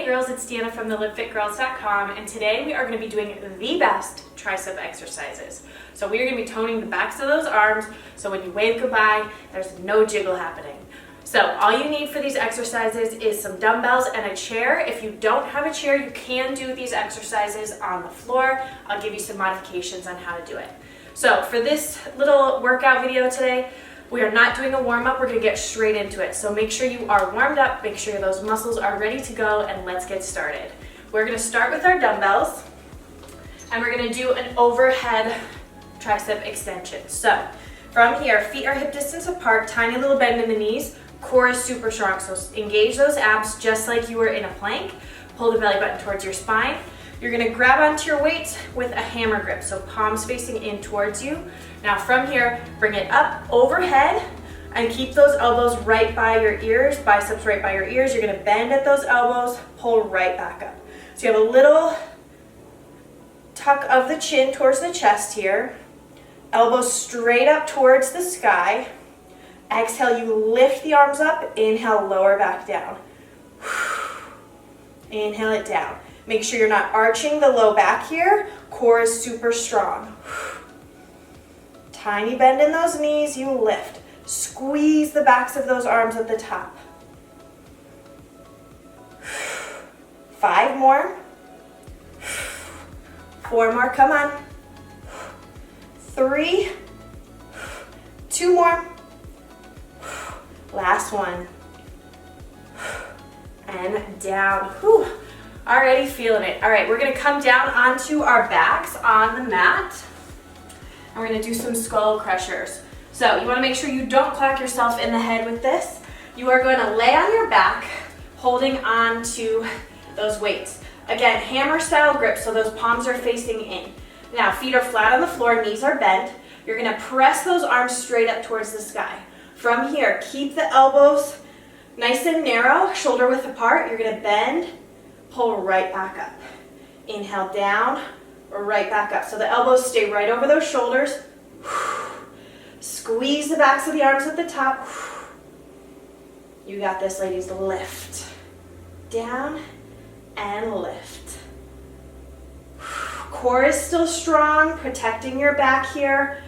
Hey girls, it's Deanna from thelipfitgirls.com, and today we are going to be doing the best tricep exercises. So we are going to be toning the backs of those arms, so when you wave goodbye, there's no jiggle happening. So all you need for these exercises is some dumbbells and a chair. If you don't have a chair, you can do these exercises on the floor. I'll give you some modifications on how to do it. So for this little workout video today, we are not doing a warm-up, we're going to get straight into it. So make sure you are warmed up, make sure those muscles are ready to go, and let's get started. We're going to start with our dumbbells, and we're going to do an overhead tricep extension. So from here, feet are hip distance apart, tiny little bend in the knees, core is super strong. So engage those abs just like you were in a plank. Pull the belly button towards your spine. You're going to grab onto your weights with a hammer grip, so palms facing in towards you. Now from here, bring it up overhead and keep those elbows right by your ears, biceps right by your ears. You're going to bend at those elbows, pull right back up. So you have a little tuck of the chin towards the chest here. Elbows straight up towards the sky. Exhale, you lift the arms up. Inhale, lower back down. Inhale it down. Make sure you're not arching the low back here. Core is super strong. Tiny bend in those knees, you lift. Squeeze the backs of those arms at the top. 5 more. 4 more, come on. 3. 2 more. Last one. And down. Whew. Already feeling it. All right, we're gonna come down onto our backs on the mat. And we're gonna do some skull crushers. So you wanna make sure you don't clock yourself in the head with this. You are gonna lay on your back, holding on to those weights. Again, hammer style grip, so those palms are facing in. Now, feet are flat on the floor, knees are bent. You're gonna press those arms straight up towards the sky. From here, keep the elbows nice and narrow, shoulder width apart. You're gonna bend, pull right back up. Inhale down, right back up. So the elbows stay right over those shoulders. Squeeze the backs of the arms at the top. You got this, ladies. Lift. Down and lift. Core is still strong, protecting your back here.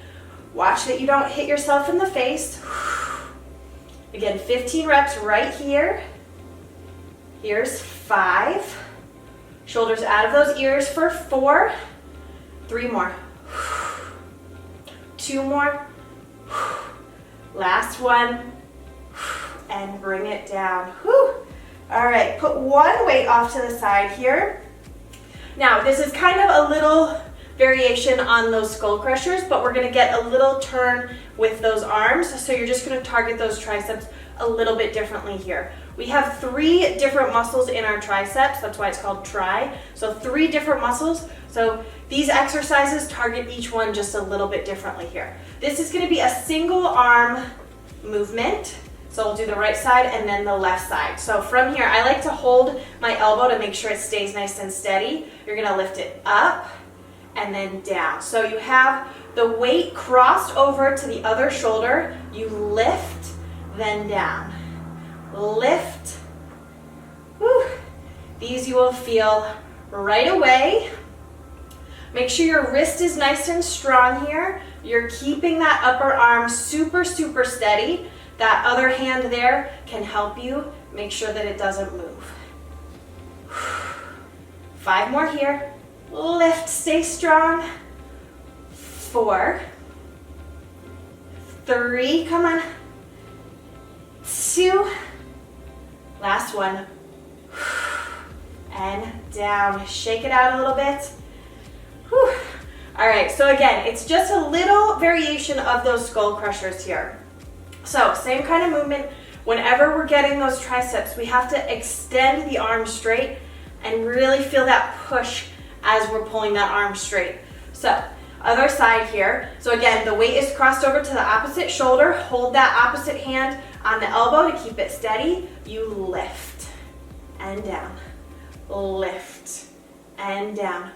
Watch that you don't hit yourself in the face. Again, 15 reps right here. Here's 5. Shoulders out of those ears for 4. 3 more. 2 more. Last one. And bring it down. Whew. All right, put one weight off to the side here. Now, this is kind of a little variation on those skull crushers, but we're gonna get a little turn with those arms. So you're just gonna target those triceps a little bit differently here. We have 3 different muscles in our triceps. That's why it's called tri. So 3 different muscles. So these exercises target each one just a little bit differently here. This is gonna be a single arm movement. So we'll do the right side and then the left side. So from here, I like to hold my elbow to make sure it stays nice and steady. You're gonna lift it up and then down. So you have the weight crossed over to the other shoulder. You lift, then down. Lift. Whew. These you will feel right away. Make sure your wrist is nice and strong here. You're keeping that upper arm super, super steady. That other hand there can help you make sure that it doesn't move. 5 more here. Lift, stay strong. 4. 3, come on. 2. Last one. And down. Shake it out a little bit. Whew. All right, so again, it's just a little variation of those skull crushers here. So same kind of movement. Whenever we're getting those triceps, we have to extend the arm straight and really feel that push as we're pulling that arm straight. So other side here. So again, the weight is crossed over to the opposite shoulder. Hold that opposite hand on the elbow to keep it steady. You lift and down. Lift and down.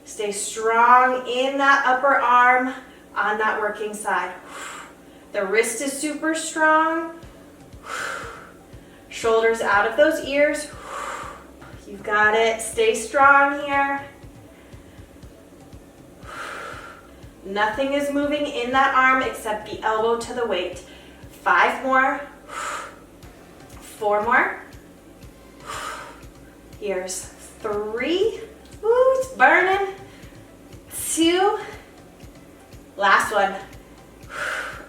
Stay strong in that upper arm on that working side. The wrist is super strong. Shoulders out of those ears. You've got it. Stay strong here. Nothing is moving in that arm except the elbow to the weight. 5 more. 4 more. Here's 3. Ooh, it's burning. 2. Last one.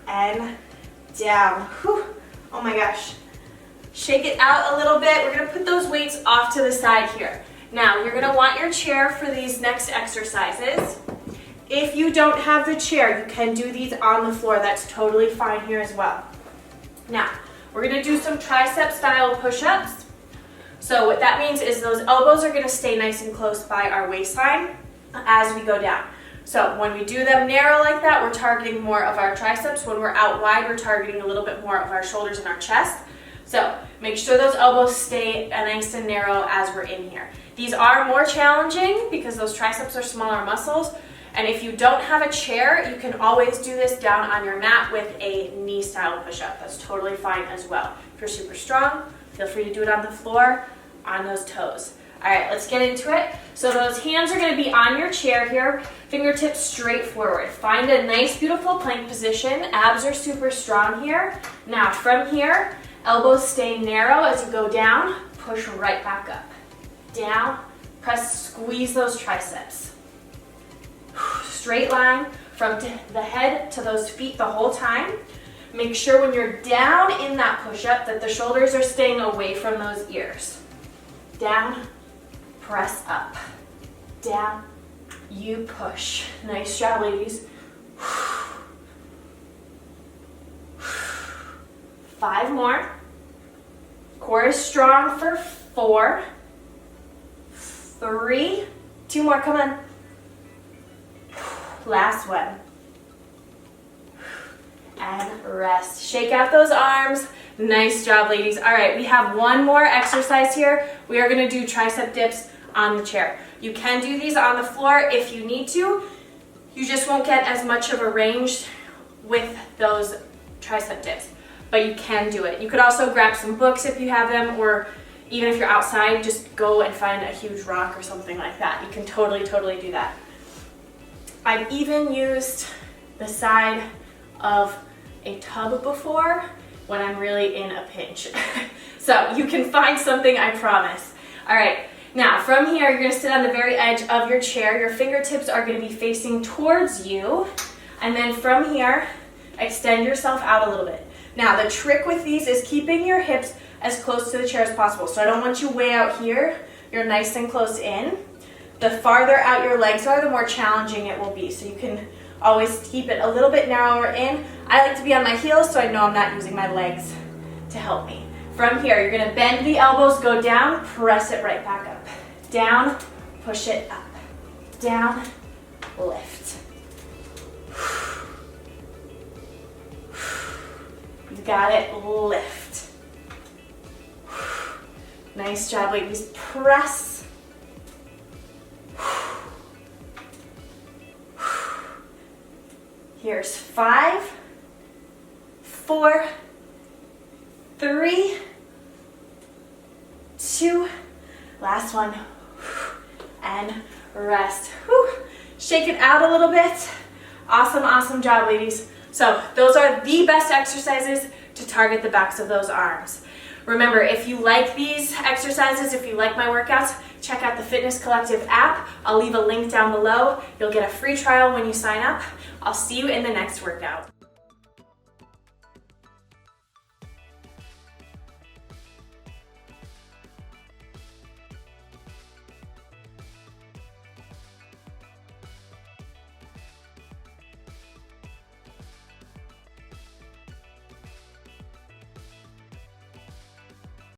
And down. Whew. Oh my gosh. Shake it out a little bit. We're gonna put those weights off to the side here. Now, you're gonna want your chair for these next exercises. If you don't have the chair, you can do these on the floor. That's totally fine here as well. Now, we're gonna do some tricep style push-ups. So what that means is those elbows are gonna stay nice and close by our waistline as we go down. So when we do them narrow like that, we're targeting more of our triceps. When we're out wide, we're targeting a little bit more of our shoulders and our chest. So make sure those elbows stay nice and narrow as we're in here. These are more challenging because those triceps are smaller muscles. And if you don't have a chair, you can always do this down on your mat with a knee style push-up. That's totally fine as well. If you're super strong, feel free to do it on the floor, on those toes. All right, let's get into it. So those hands are gonna be on your chair here, fingertips straight forward. Find a nice, beautiful plank position. Abs are super strong here. Now from here, elbows stay narrow as you go down, push right back up. Down, press, squeeze those triceps. Straight line from the head to those feet the whole time. Make sure when you're down in that push-up that the shoulders are staying away from those ears. Down, press up. Down, you push. Nice job, ladies. 5 more. Core is strong for 4. 3. 2 more, come on. Last one. And rest. Shake out those arms. Nice job, ladies. All right, we have one more exercise here. We are gonna do tricep dips on the chair. You can do these on the floor if you need to. You just won't get as much of a range with those tricep dips, but you can do it. You could also grab some books if you have them, or even if you're outside, just go and find a huge rock or something like that. You can totally do that. I've even used the side of a tub before when I'm really in a pinch. So you can find something, I promise. All right, now from here, you're gonna sit on the very edge of your chair. Your fingertips are gonna be facing towards you. And then from here, extend yourself out a little bit. Now the trick with these is keeping your hips as close to the chair as possible. So I don't want you way out here. You're nice and close in. The farther out your legs are, the more challenging it will be. So you can always keep it a little bit narrower in. I like to be on my heels so I know I'm not using my legs to help me. From here, you're gonna bend the elbows, go down, press it right back up. Down, push it up. Down, lift. You got it, lift. Nice job, ladies. Press. Here's 5, 4, 3, 2, last one, and rest. Whew. Shake it out a little bit. Awesome job, ladies. So those are the best exercises to target the backs of those arms. Remember, if you like these exercises, if you like my workouts, check out the Fitness Collective app. I'll leave a link down below. You'll get a free trial when you sign up. I'll see you in the next workout.